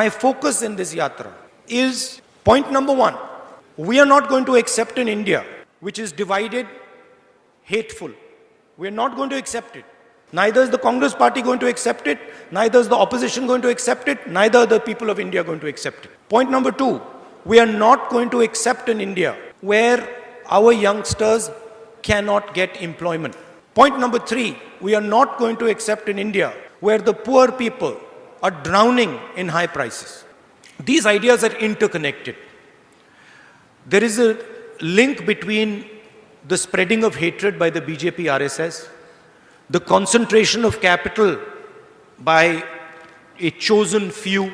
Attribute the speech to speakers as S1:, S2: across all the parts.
S1: my focus in this Yatra is point number one. We are not going to accept an India which is divided, hateful. We are not going to accept it. Neither is the Congress party going to accept it, neither is the opposition going to accept it, neither are the people of India going to accept it. Point number two, we are not going to accept an India where our youngsters cannot get employment. Point number three, we are not going to accept an India where the poor people are drowning in high prices. These ideas are interconnected. There is a link between the spreading of hatred by the BJP RSS, the concentration of capital by a chosen few,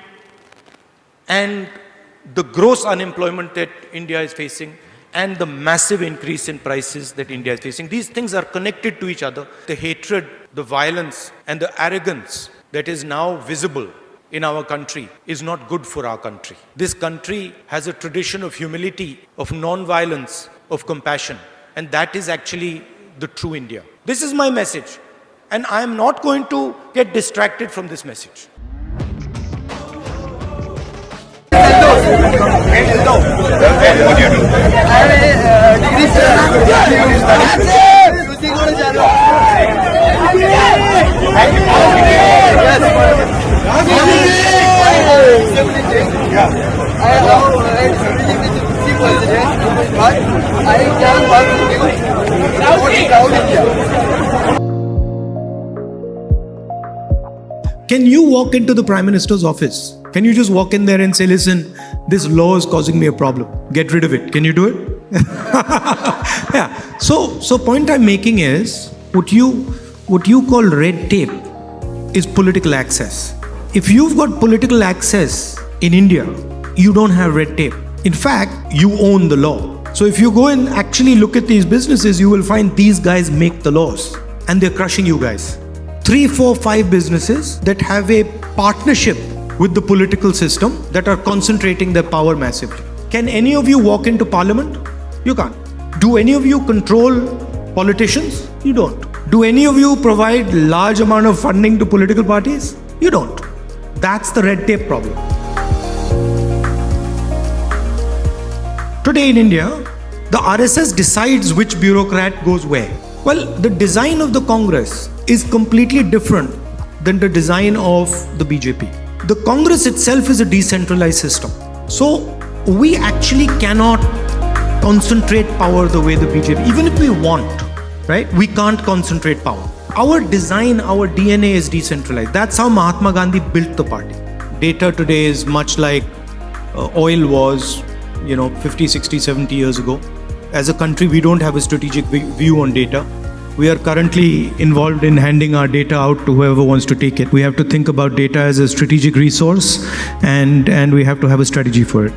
S1: and the gross unemployment that India is facing, and the massive increase in prices that India is facing. These things are connected to each other. The hatred, the violence, and the arrogance that is now visible in our country is not good for our country. This country has a tradition of humility, of non-violence, of compassion, and that is actually the true India. This is my message, and I am not going to get distracted from this message. Can you walk into the Prime Minister's office? Can you just walk in there and say, listen, this law is causing me a problem. Get rid of it. Can you do it? Yeah. So point I'm making is, what you call red tape is political access. If you've got political access in India, you don't have red tape. In fact, you own the law. So if you go and actually look at these businesses, you will find these guys make the laws and they're crushing you guys. 3, 4, 5 businesses that have a partnership with the political system that are concentrating their power massively. Can any of you walk into parliament? You can't. Do any of you control politicians? You don't. Do any of you provide large amount of funding to political parties? You don't. That's the red tape problem. Today in India, the RSS decides which bureaucrat goes where. Well, the design of the Congress is completely different than the design of the BJP. The Congress itself is a decentralized system. So we actually cannot concentrate power the way the BJP, even if we want, right? We can't concentrate power. Our design, our DNA is decentralized. That's how Mahatma Gandhi built the party. Data today is much like oil was, 50, 60, 70 years ago. As a country, we don't have a strategic view on data. We are currently involved in handing our data out to whoever wants to take it. We have to think about data as a strategic resource, and we have to have a strategy for it.